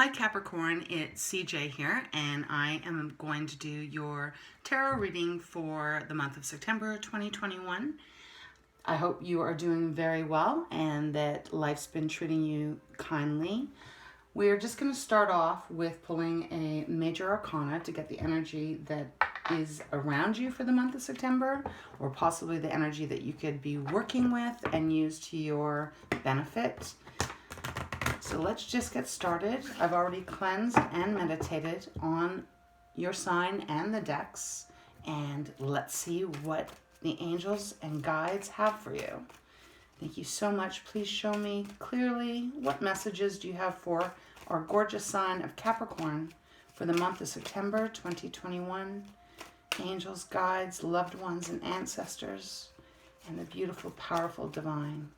Hi Capricorn, it's CJ here, and I am going to do your tarot reading for the month of September 2021. I hope you are doing very well and that life's been treating you kindly. We're just going to start off with pulling a major arcana to get the energy that is around you for the month of September, or possibly the energy that you could be working with and use to your benefit. So let's just get started. I've already cleansed and meditated on your sign and the decks, and let's see what the angels and guides have for you. Thank you so much. Please show me clearly what messages do you have for our gorgeous sign of Capricorn for the month of September 2021. Angels, guides, loved ones, and ancestors, and the beautiful, powerful divine.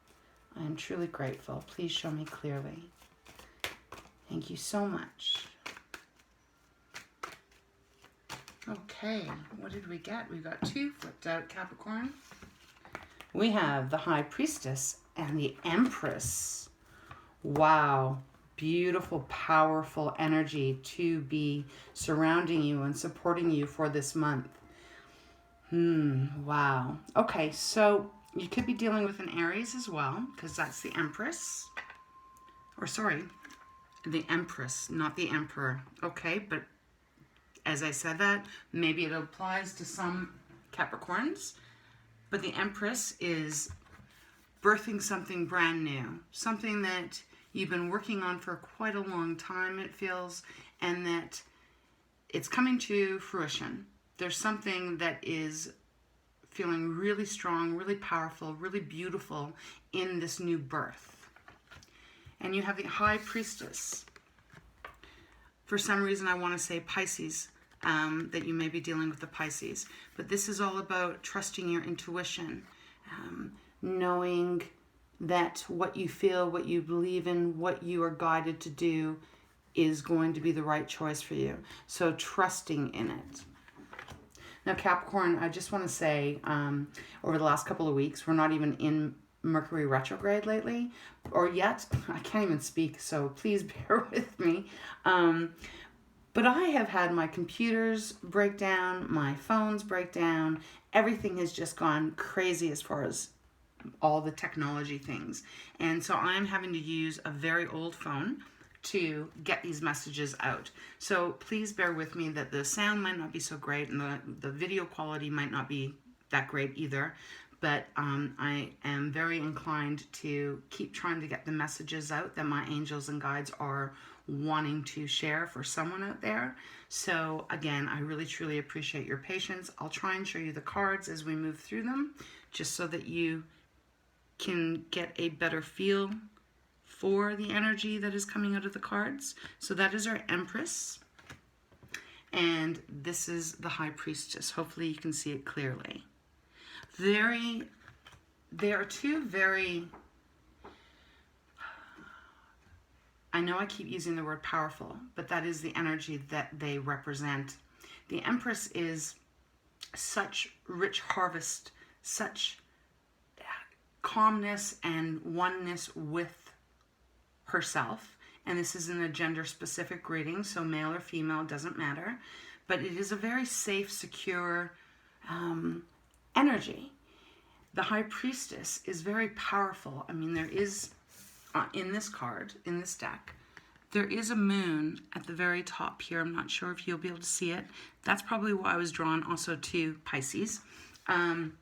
I am truly grateful. Please show me clearly. Thank you so much. Okay, what did we get? We got two flipped out, Capricorn. We have the High Priestess and the Empress. Wow, beautiful, powerful energy to be surrounding you and supporting you for this month. Wow. Okay, so you could be dealing with an Aries as well, because that's the Empress. Or sorry, the Empress, not the Emperor. Okay, but as I said that, maybe it applies to some Capricorns. But the Empress is birthing something brand new, something that you've been working on for quite a long time, it feels, and that it's coming to fruition. There's something that is feeling really strong, really powerful, really beautiful in this new birth. And you have the High Priestess. For some reason, I want to say Pisces, that you may be dealing with the Pisces. But this is all about trusting your intuition, knowing that what you feel, what you believe in, what you are guided to do is going to be the right choice for you. So trusting in it. Now, Capricorn, I just want to say, over the last couple of weeks, we're not even in Mercury retrograde lately, or yet. I can't even speak, so please bear with me. But I have had my computers break down, my phones break down. Everything has just gone crazy as far as all the technology things. And so I'm having to use a very old phone to get these messages out. So please bear with me that the sound might not be so great and the video quality might not be that great either. But I am very inclined to keep trying to get the messages out that my angels and guides are wanting to share for someone out there. So again, I really truly appreciate your patience. I'll try and show you the cards as we move through them, just so that you can get a better feel for the energy that is coming out of the cards. So that is our Empress, and this is the High Priestess. Hopefully you can see it clearly. They are two very, I know I keep using the word powerful, but that is the energy that they represent. The Empress is such rich harvest, such calmness and oneness with herself. And this isn't a gender-specific reading, so male or female doesn't matter. But it is a very safe, secure energy. The High Priestess is very powerful. I mean, there is, in this card, in this deck, there is a moon at the very top here. I'm not sure if you'll be able to see it. That's probably why I was drawn also to Pisces. But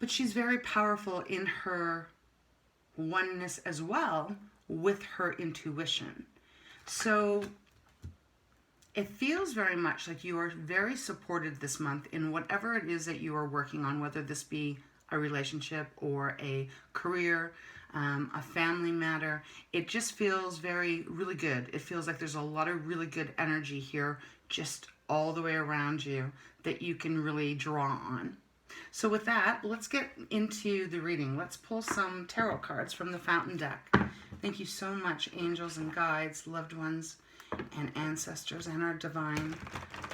she's very powerful in her oneness as well with her intuition. So it feels very much like you are very supported this month in whatever it is that you are working on, whether this be a relationship or a career, a family matter. It just feels really good. It feels like there's a lot of really good energy here, just all the way around you, that you can really draw on. So with that, let's get into the reading. Let's pull some tarot cards from the Fountain deck. Thank you so much, angels and guides, loved ones, and ancestors, and our divine.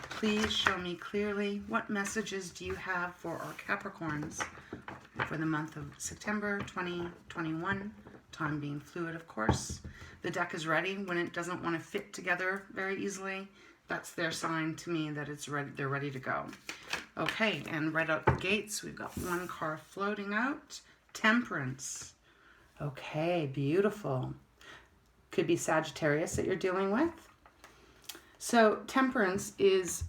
Please show me clearly what messages do you have for our Capricorns for the month of September 2021. Time being fluid, of course. The deck is ready when it doesn't want to fit together very easily. That's their sign to me that it's ready. They're ready to go. Okay, and right out the gates, we've got one card floating out. Temperance. Okay, beautiful. Could be Sagittarius that you're dealing with. So Temperance is,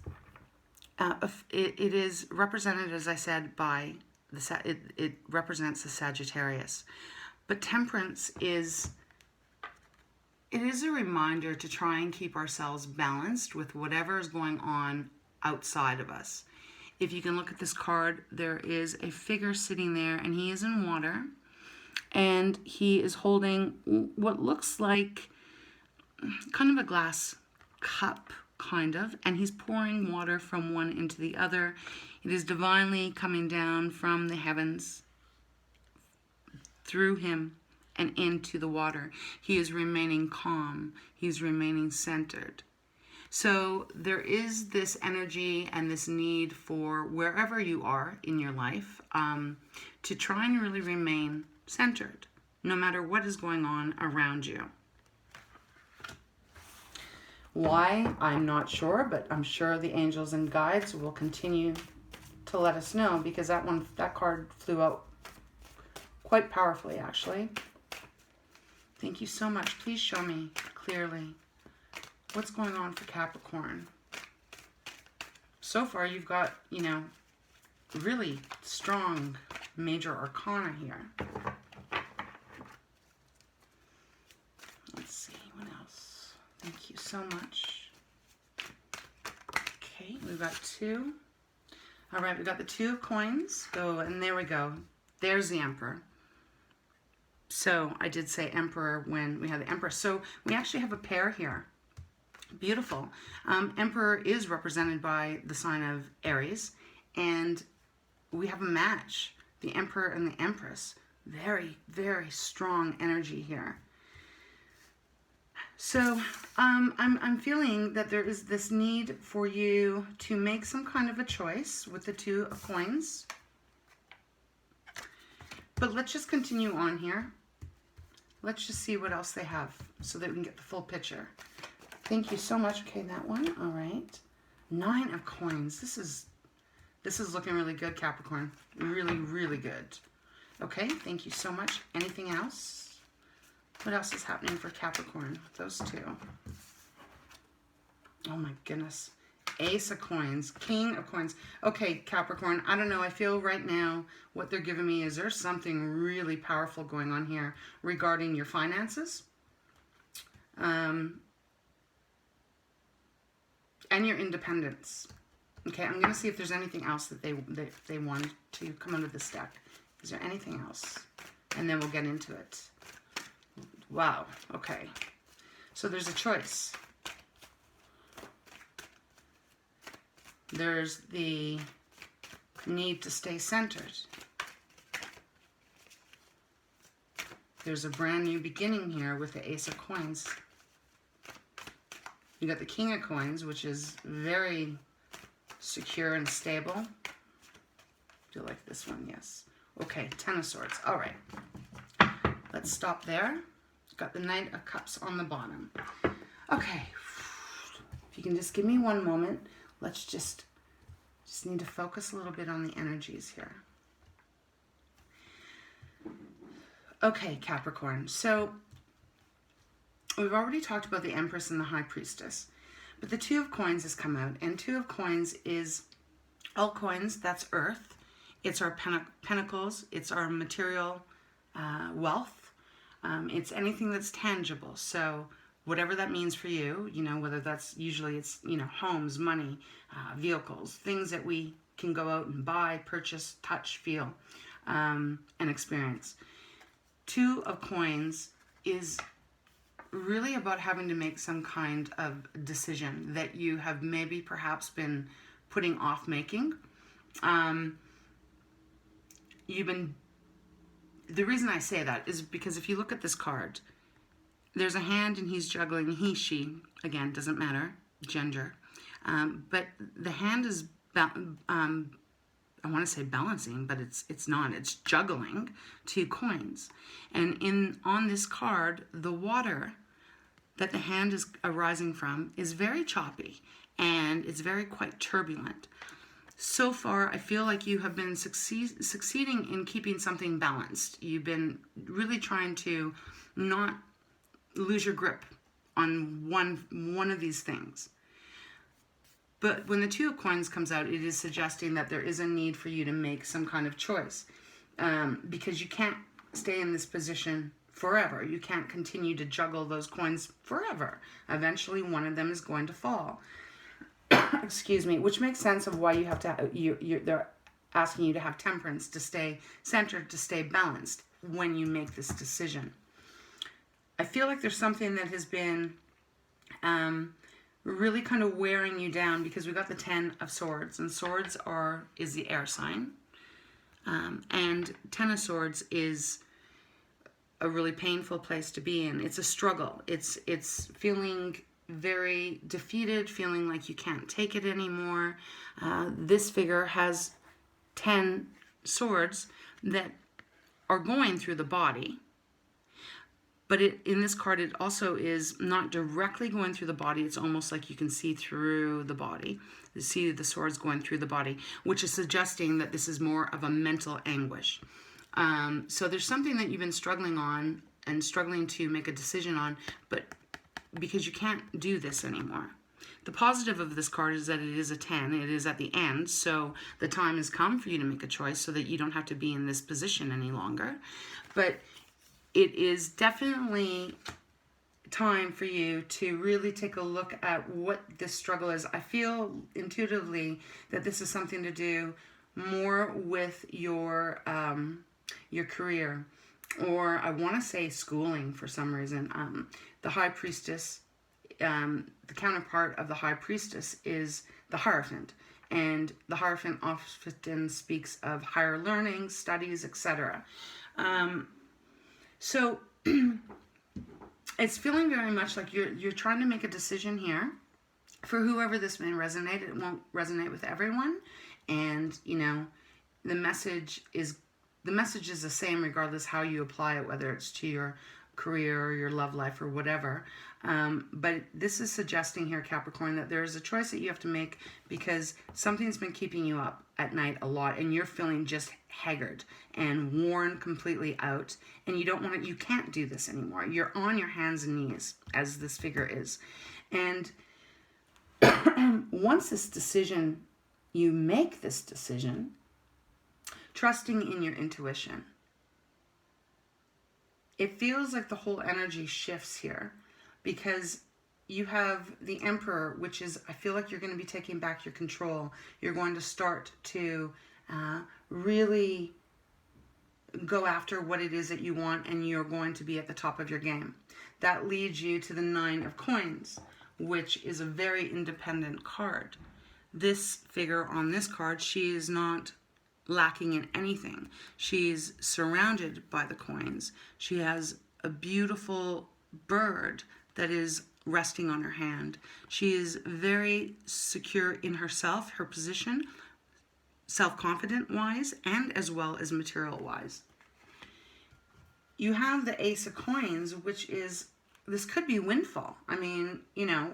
it is represented, as I said, by it represents the Sagittarius. But Temperance is, it is a reminder to try and keep ourselves balanced with whatever is going on outside of us. If you can look at this card, there is a figure sitting there, and he is in water, and he is holding what looks like kind of a glass cup, kind of, and he's pouring water from one into the other. It is divinely coming down from the heavens through him and into the water. He is remaining calm. He's remaining centered. So there is this energy and this need for wherever you are in your life to try and really remain centered, no matter what is going on around you. Why? I'm not sure, but I'm sure the angels and guides will continue to let us know, because that card flew out quite powerfully, actually. Thank you so much. Please show me clearly what's going on for Capricorn. So far, you've got, you know, really strong major arcana here. Let's see, what else? Thank you so much. Okay, we've got two. All right, we've got the Two of Coins. Go, and there we go. There's the Emperor. So I did say Emperor when we had the Empress. So we actually have a pair here. Beautiful. Emperor is represented by the sign of Aries, and we have a match. The Emperor and the Empress. Very, very strong energy here. So I'm feeling that there is this need for you to make some kind of a choice with the Two of Coins. But let's just continue on here. Let's just see what else they have so that we can get the full picture. Thank you so much. Okay, that one. All right. Nine of Coins. This is looking really good, Capricorn. Really, really good. Okay, thank you so much. Anything else? What else is happening for Capricorn? Those two. Oh my goodness. Ace of Coins, King of Coins. Okay, Capricorn, I don't know. I feel right now what they're giving me is there's something really powerful going on here regarding your finances. And your independence. Okay, I'm going to see if there's anything else that they want to come under this deck. Is there anything else? And then we'll get into it. Wow, okay. So there's a choice. There's the need to stay centered. There's a brand new beginning here with the Ace of Coins. You got the King of Coins, which is very secure and stable. Do you like this one? Yes. Okay, Ten of Swords. All right. Let's stop there. Got the Knight of Cups on the bottom. Okay. If you can just give me one moment. Let's just need to focus a little bit on the energies here. Okay, Capricorn. So we've already talked about the Empress and the High Priestess, but the Two of Coins has come out, and Two of Coins is all coins. That's Earth. It's our pentacles. It's our material wealth. It's anything that's tangible. So whatever that means for you, you know, whether that's usually it's, you know, homes, money, vehicles, things that we can go out and buy, purchase, touch, feel, and experience. Two of Coins is really about having to make some kind of decision that you have maybe perhaps been putting off making. The reason I say that is because if you look at this card, there's a hand and he's juggling, he, she, again, doesn't matter, gender. But the hand is I want to say balancing, but it's not. It's juggling 2 coins. And on this card, the water that the hand is arising from is very choppy, and it's very quite turbulent. So far, I feel like you have been succeeding in keeping something balanced. You've been really trying to not lose your grip on one of these things. But when the 2 of coins comes out, it is suggesting that there is a need for you to make some kind of choice, because you can't stay in this position forever. You can't continue to juggle those coins forever. Eventually, one of them is going to fall. Excuse me, which makes sense of why you have to. They're asking you to have temperance, to stay centered, to stay balanced when you make this decision. I feel like there's something that has been really kind of wearing you down, because we got the 10 of Swords, and Swords is the air sign, and 10 of Swords is a really painful place to be in. It's a struggle. It's feeling very defeated, feeling like you can't take it anymore. This figure has 10 swords that are going through the body, but in this card it also is not directly going through the body. It's almost like you can see through the body. You see the swords going through the body, which is suggesting that this is more of a mental anguish. So there's something that you've been struggling on and struggling to make a decision on, but because you can't do this anymore. The positive of this card is that it is a 10. It is at the end, so the time has come for you to make a choice so that you don't have to be in this position any longer. But it is definitely time for you to really take a look at what this struggle is. I feel intuitively that this is something to do more with your career, or I want to say schooling for some reason. The High Priestess, the counterpart of the High Priestess is the Hierophant, and the Hierophant often speaks of higher learning, studies, etc. So it's feeling very much like you're trying to make a decision here. For whoever this may resonate, it won't resonate with everyone, and you know, the message is the same regardless how you apply it, whether it's to your career or your love life or whatever. But this is suggesting here, Capricorn, that there is a choice that you have to make because something's been keeping you up at night a lot, and you're feeling just haggard and worn completely out, and you can't do this anymore. You're on your hands and knees, as this figure is. And once you make this decision, trusting in your intuition, it feels like the whole energy shifts here, because you have the Emperor, which is, I feel like you're going to be taking back your control. You're going to start to really go after what it is that you want, and you're going to be at the top of your game. That leads you to the 9 of Coins, which is a very independent card. This figure on this card, she is not lacking in anything. She's surrounded by the coins. She has a beautiful bird that is resting on her hand. She is very secure in herself, her position, self-confident wise, and as well as material wise. You have the Ace of Coins, which is, this could be windfall. I mean, you know,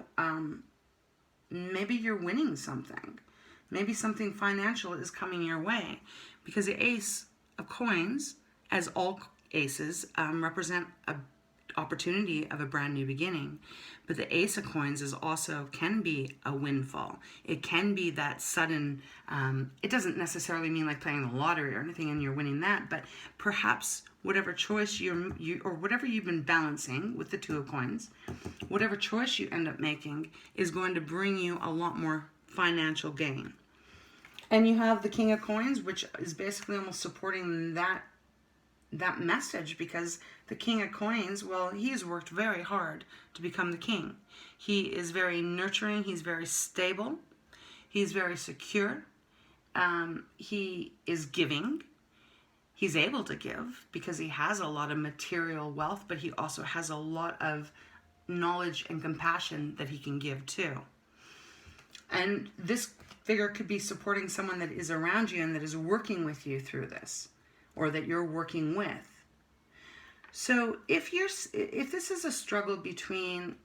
maybe you're winning something. Maybe something financial is coming your way, because the Ace of Coins, as all aces, represent an opportunity of a brand new beginning. But the Ace of Coins can be a windfall. It can be that sudden, it doesn't necessarily mean like playing the lottery or anything and you're winning that, but perhaps whatever choice or whatever you've been balancing with the 2 of Coins, whatever choice you end up making is going to bring you a lot more financial gain. And you have the King of Coins, which is basically almost supporting that message, because the King of Coins, well, he's worked very hard to become the king. He is very nurturing. He's very stable. He's very secure. He is giving. He's able to give because he has a lot of material wealth, but he also has a lot of knowledge and compassion that he can give too. And this figure could be supporting someone that is around you and that is working with you through this, or that you're working with. So if this is a struggle between,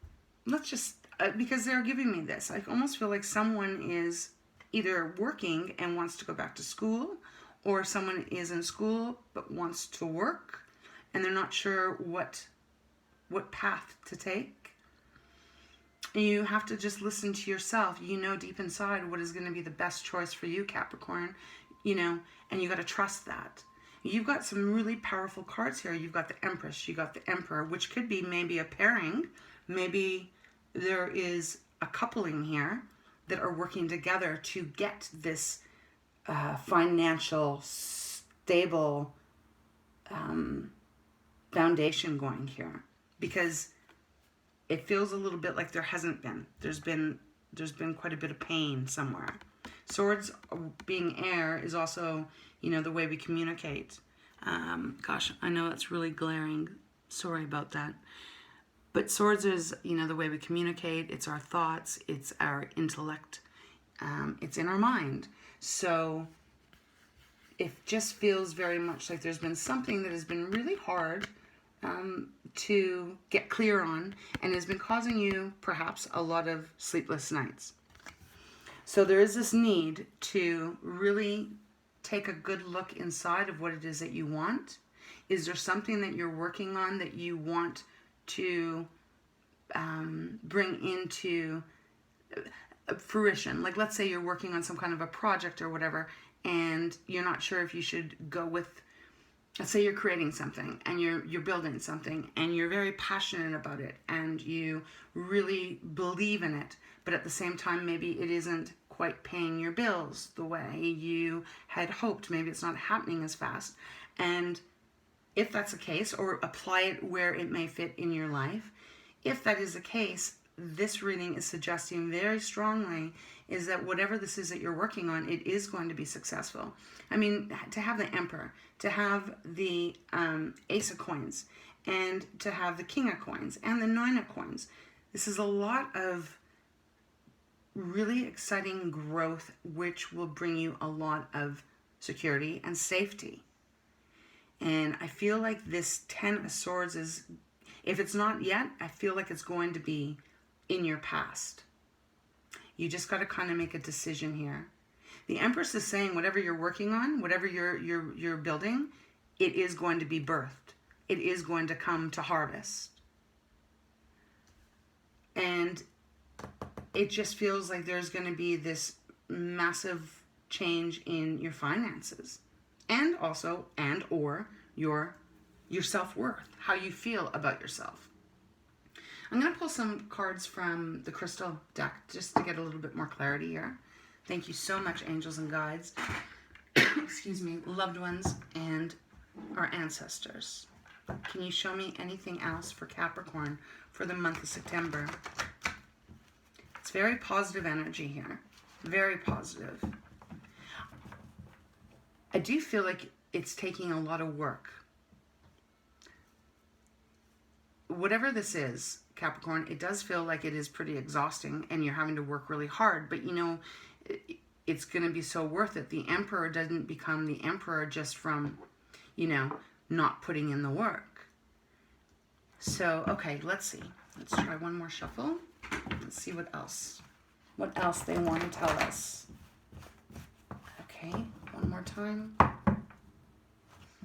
let's just, because they're giving me this, I almost feel like someone is either working and wants to go back to school, or someone is in school but wants to work and they're not sure what path to take. And you have to just listen to yourself. You know deep inside what is going to be the best choice for you, Capricorn, you know, and you got to trust that. You've got some really powerful cards here. You've got the Empress, you got the Emperor, which could be maybe a pairing. Maybe there is a coupling here that are working together to get this financial, stable foundation going here. Because it feels a little bit like there hasn't been. There's been quite a bit of pain somewhere. Swords being air is also, you know, the way we communicate. Gosh, I know that's really glaring. Sorry about that. But swords is, you know, the way we communicate. It's our thoughts. It's our intellect. It's in our mind. So it just feels very much like there's been something that has been really hard to get clear on, and has been causing you perhaps a lot of sleepless nights. So there is this need to really take a good look inside of what it is that you want. Is there something that you're working on that you want to bring into fruition? Like, let's say you're working on some kind of a project or whatever, and you're not sure if you should go with, let's say you're creating something and you're building something and you're very passionate about it and you really believe in it, but at the same time maybe it isn't quite paying your bills the way you had hoped. Maybe it's not happening as fast. And if that's the case, or apply it where it may fit in your life, if that is the case, this reading is suggesting very strongly is that whatever this is that you're working on, it is going to be successful. I mean, to have the Emperor, to have the Ace of Coins, and to have the King of Coins, and the Nine of Coins. This is a lot of really exciting growth, which will bring you a lot of security and safety. And I feel like this Ten of Swords is, if it's not yet, I feel like it's going to be in your past. You just got to kind of make a decision here. The Empress is saying whatever you're working on, whatever you're building, it is going to be birthed. It is going to come to harvest. And it just feels like there's going to be this massive change in your finances, and also or your self-worth, how you feel about yourself. I'm going to pull some cards from the crystal deck just to get a little bit more clarity here. Thank you so much, angels and guides, excuse me, loved ones, and our ancestors. Can you show me anything else for Capricorn for the month of September? It's very positive energy here. Very positive. I do feel like it's taking a lot of work. Whatever this is, Capricorn, it does feel like it is pretty exhausting and you're having to work really hard. But, you know, it's going to be so worth it. The Emperor doesn't become the Emperor just from, you know, not putting in the work. So, okay, let's see. Let's try one more shuffle. Let's see what else they want to tell us. Okay, one more time.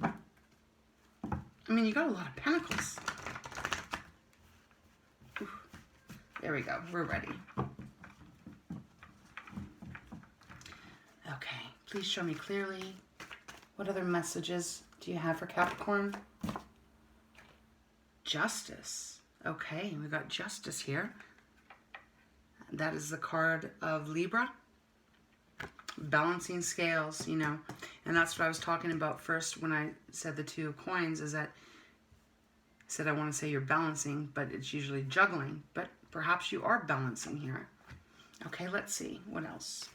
I mean, you got a lot of pentacles. Ooh, there we go. We're ready. Okay, please show me clearly. What other messages do you have for Capricorn? Justice. Okay, we got Justice here. That is the card of Libra. Balancing scales, you know. And that's what I was talking about first when I said the Two of Coins, is that I said I want to say you're balancing, but it's usually juggling. But perhaps you are balancing here. Okay, let's see. What else?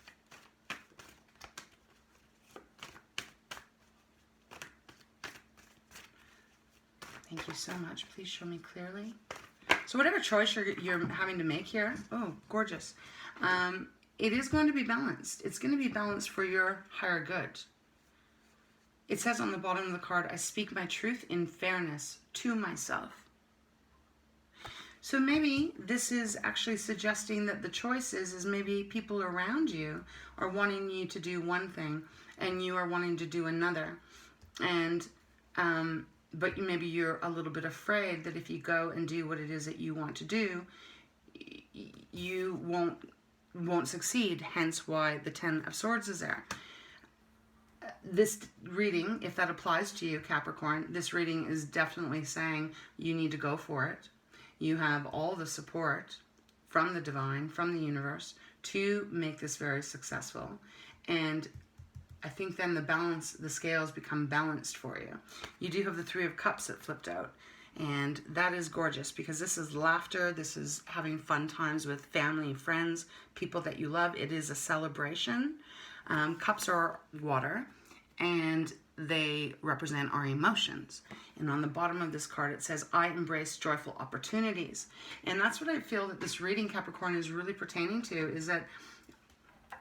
Thank you so much. Please show me clearly. So whatever choice you're having to make here, oh, gorgeous. it is going to be balanced. It's going to be balanced for your higher good. It says on the bottom of the card, I speak my truth in fairness to myself. So maybe this is actually suggesting that the choice is maybe people around you are wanting you to do one thing and you are wanting to do another. And, but maybe you're a little bit afraid that if you go and do what it is that you want to do, you won't succeed, hence why the Ten of Swords is there. This reading, if that applies to you, Capricorn, this reading is definitely saying you need to go for it. You have all the support from the divine, from the universe, to make this very successful. And I think then the scales become balanced for you. You do have the Three of Cups that flipped out. And that is gorgeous because this is laughter. This is having fun times with family, friends, people that you love. It is a celebration. Cups are water and they represent our emotions. And on the bottom of this card, it says, I embrace joyful opportunities. And that's what I feel that this reading, Capricorn, is really pertaining to, is that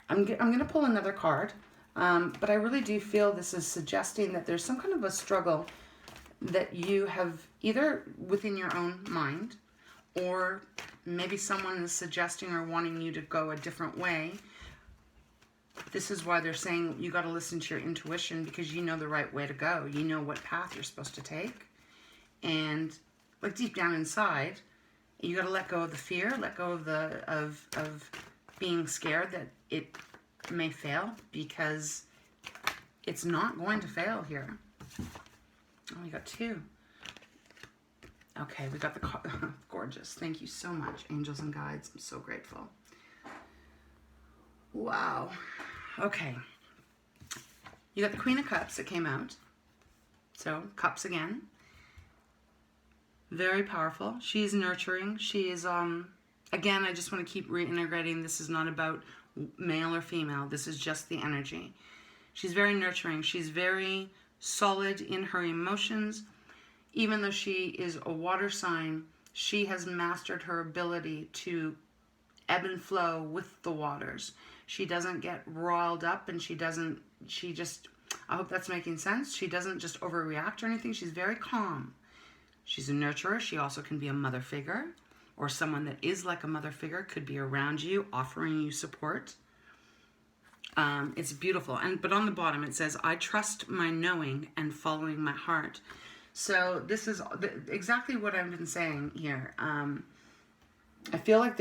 I'm going to pull another card, but I really do feel this is suggesting that there's some kind of a struggle that you have either within your own mind, or maybe someone is suggesting or wanting you to go a different way. This is why they're saying you got to listen to your intuition because you know the right way to go. You know what path you're supposed to take. And like deep down inside, you got to let go of the fear, let go of the of being scared that it may fail, because it's not going to fail here. Oh, we got two. Okay, we got the card. Gorgeous. Thank you so much, angels and guides. I'm so grateful. Wow. Okay. You got the Queen of Cups that came out. So, cups again. Very powerful. She's nurturing. She is, again, I just want to keep reiterating, this is not about male or female. This is just the energy. She's very nurturing. She's very solid in her emotions. Even though she is a water sign, she has mastered her ability to ebb and flow with the waters. She doesn't get riled up, and I hope that's making sense. She doesn't just overreact or anything. She's very calm. She's a nurturer. She also can be a mother figure, or someone that is like a mother figure, could be around you, offering you support. It's beautiful. But on the bottom it says, I trust my knowing and following my heart. So this is exactly what I've been saying here. I feel like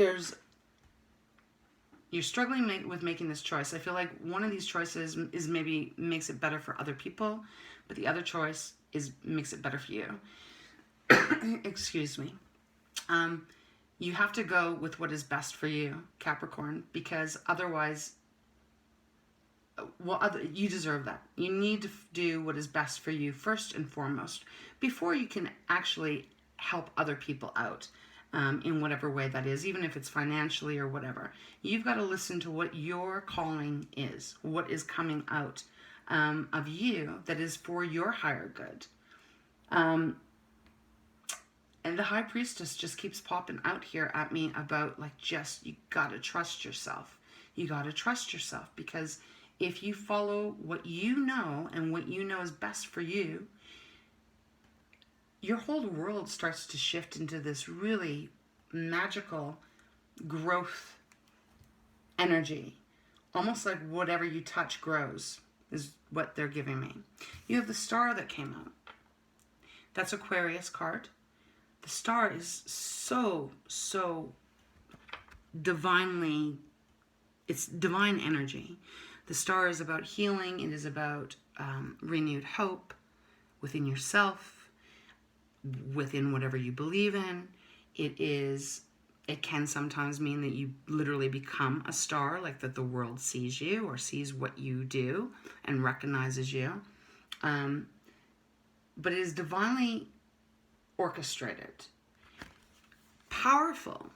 you're struggling with making this choice. I feel like one of these choices is maybe makes it better for other people, but the other choice makes it better for you. Excuse me. You have to go with what is best for you, Capricorn, because otherwise, you deserve that. You need to do what is best for you first and foremost before you can actually help other people out in whatever way that is, even if it's financially or whatever. You've got to listen to what your calling is, what is coming out of you that is for your higher good. And the High Priestess just keeps popping out here at me about you got to trust yourself. You got to trust yourself, because if you follow what you know and what you know is best for you, your whole world starts to shift into this really magical growth energy. Almost like whatever you touch grows is what they're giving me. You have the Star that came out. That's Aquarius card. The Star is so divinely, it's divine energy. The Star is about healing. It is about renewed hope within yourself, within whatever you believe in. It can sometimes mean that you literally become a star, like that the world sees you or sees what you do and recognizes you. But it is divinely orchestrated, powerful.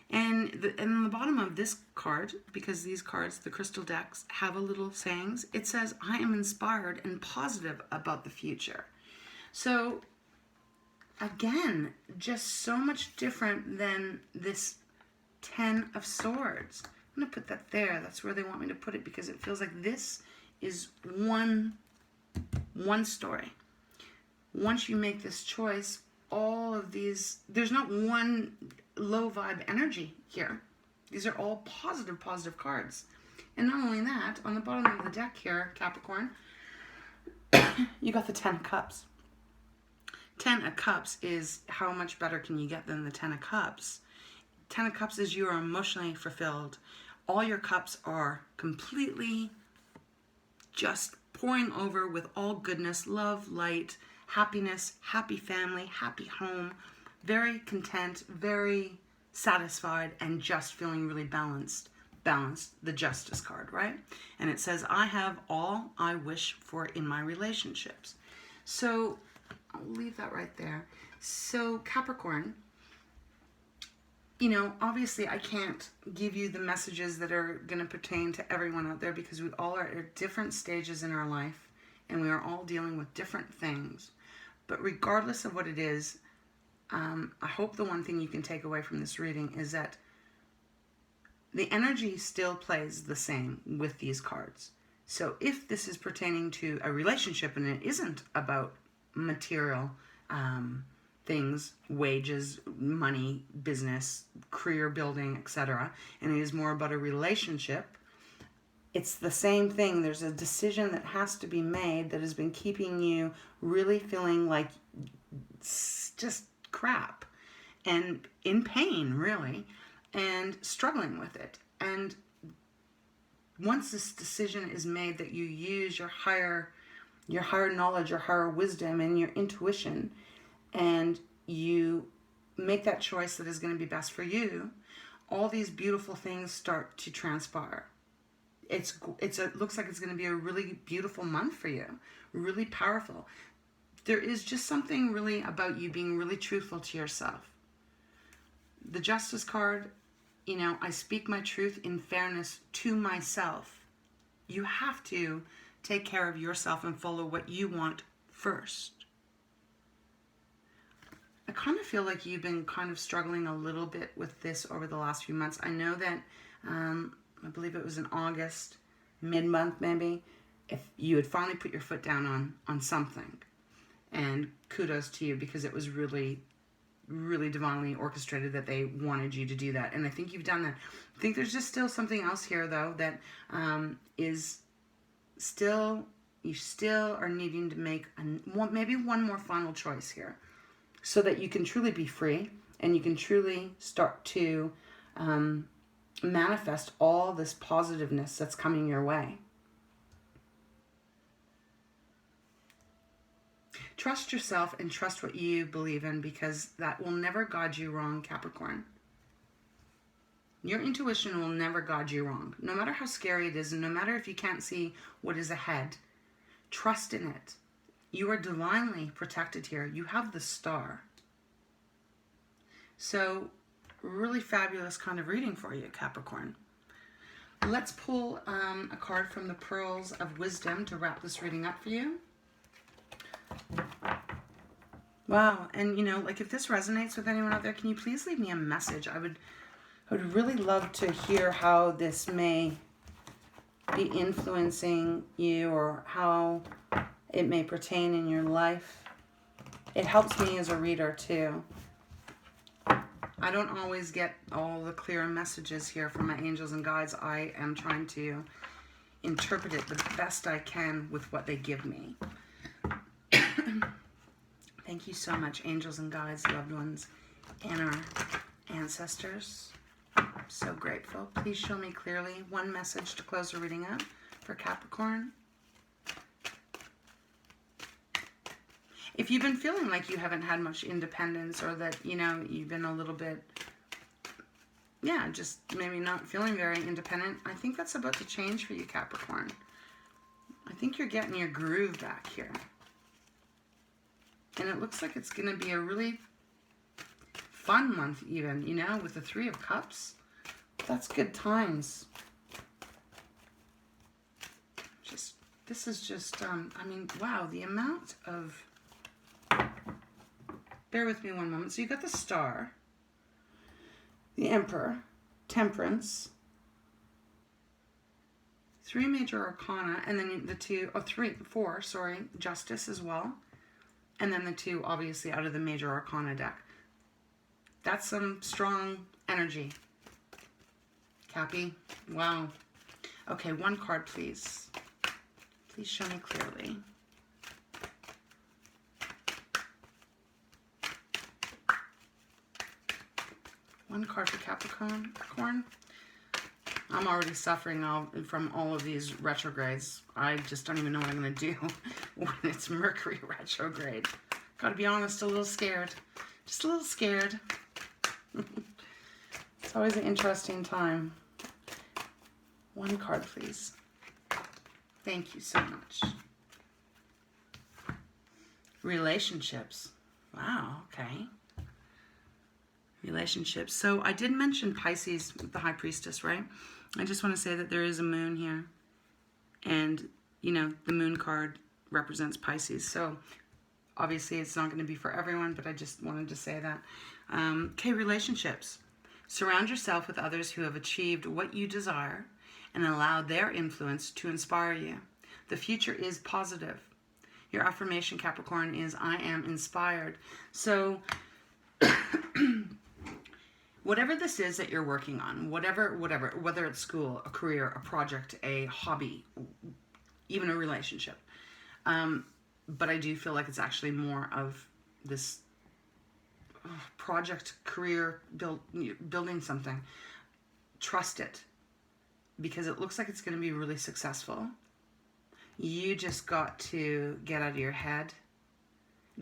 And on the bottom of this card, because these cards, the crystal decks, have a little sayings, it says, I am inspired and positive about the future. So again, just so much different than this Ten of Swords. I'm going to put that there. That's where they want me to put it because it feels like this is one story. Once you make this choice, all of these, there's not one low vibe energy here. These are all positive cards. And not only that, on the bottom of the deck here, Capricorn, you got the 10 of Cups. 10 of Cups is how much better can you get than the 10 of Cups? 10 of Cups is you are emotionally fulfilled. All your cups are completely just pouring over with all goodness, love, light, happiness, happy family, happy home, very content, very satisfied, and just feeling really balanced, the Justice card, right? And it says, I have all I wish for in my relationships. So I'll leave that right there. So Capricorn, you know, obviously I can't give you the messages that are going to pertain to everyone out there because we all are at different stages in our life and we are all dealing with different things. But regardless of what it is, I hope the one thing you can take away from this reading is that the energy still plays the same with these cards. So if this is pertaining to a relationship and it isn't about material things, wages, money, business, career building, etc., and it is more about a relationship, it's the same thing. There's a decision that has to be made that has been keeping you really feeling like just crap and in pain, really, and struggling with it. And once this decision is made that you use your higher knowledge, your higher wisdom, and your intuition, and you make that choice that is going to be best for you, all these beautiful things start to transpire. It looks like it's going to be a really beautiful month for you, really powerful. There is just something really about you being really truthful to yourself. The Justice card, you know, I speak my truth in fairness to myself. You have to take care of yourself and follow what you want first. I kind of feel like you've been kind of struggling a little bit with this over the last few months. I know that, I believe it was in August, mid-month maybe, if you had finally put your foot down on something. And kudos to you because it was really, really divinely orchestrated that they wanted you to do that. And I think you've done that. I think there's just still something else here, though, that is still, you still are needing to make maybe one more final choice here so that you can truly be free and you can truly start to manifest all this positiveness that's coming your way. Trust yourself and trust what you believe in because that will never guide you wrong, Capricorn. Your intuition will never guide you wrong. No matter how scary it is and no matter if you can't see what is ahead, trust in it. You are divinely protected here. You have the star. So, really fabulous kind of reading for you, Capricorn. Let's pull a card from the Pearls of Wisdom to wrap this reading up for you. Wow, and you know, like if this resonates with anyone out there, can you please leave me a message? I would really love to hear how this may be influencing you or how it may pertain in your life. It helps me as a reader too. I don't always get all the clear messages here from my angels and guides. I am trying to interpret it the best I can with what they give me. Thank you so much, angels and guides, loved ones, and our ancestors. I'm so grateful. Please show me clearly one message to close the reading up for Capricorn. If you've been feeling like you haven't had much independence or that, you know, you've been a little bit, yeah, just maybe not feeling very independent, I think that's about to change for you, Capricorn. I think you're getting your groove back here. And it looks like it's going to be a really fun month even, you know, with the Three of Cups. That's good times. This is just, I mean, wow, the amount of... Bear with me one moment. So you got the Star, the Emperor, Temperance, 3 major arcana, and then the 2, oh, 3, 4, sorry, Justice as well. And then the 2, obviously, out of the major arcana deck. That's some strong energy. Cappy, wow. Okay, 1 card, please. Please show me clearly. One card for Capricorn. I'm already suffering from all of these retrogrades. I just don't even know what I'm going to do when it's Mercury retrograde. Gotta be honest, a little scared. Just a little scared. It's always an interesting time. 1 card, please. Thank you so much. Relationships. Wow, okay. Relationships. So I did mention Pisces with the High Priestess, right? I just want to say that there is a moon here. And, you know, the moon card represents Pisces. So obviously it's not going to be for everyone, but I just wanted to say that. Okay, relationships. Surround yourself with others who have achieved what you desire and allow their influence to inspire you. The future is positive. Your affirmation, Capricorn, is I am inspired. So whatever this is that you're working on, whatever, whether it's school, a career, a project, a hobby, even a relationship. But I do feel like it's actually more of this project, career, building something. Trust it, because it looks like it's going to be really successful. You just got to get out of your head.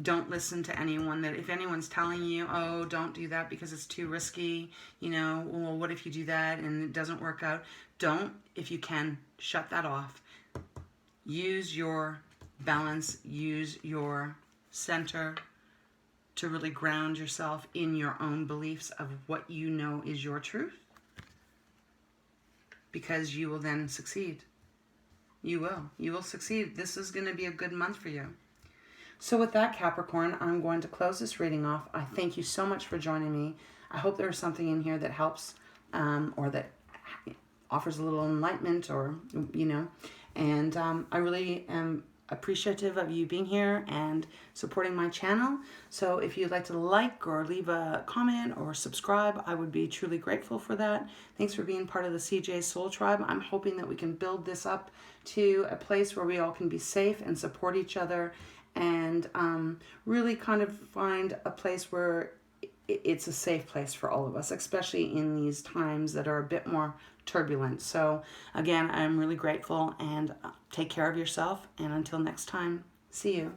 Don't listen to anyone that, if anyone's telling you, oh, don't do that because it's too risky, you know, well, what if you do that and it doesn't work out? Don't, if you can, shut that off. Use your balance, use your center to really ground yourself in your own beliefs of what you know is your truth, because you will then succeed. You will succeed. This is going to be a good month for you. So with that, Capricorn, I'm going to close this reading off. I thank you so much for joining me. I hope there's something in here that helps, or that offers a little enlightenment, or, you know, and I really am appreciative of you being here and supporting my channel. So if you'd like to like or leave a comment or subscribe, I would be truly grateful for that. Thanks for being part of the CJ Soul Tribe. I'm hoping that we can build this up to a place where we all can be safe and support each other, and really kind of find a place where it's a safe place for all of us, especially in these times that are a bit more turbulent. So again, I'm really grateful, and take care of yourself, and until next time, see you.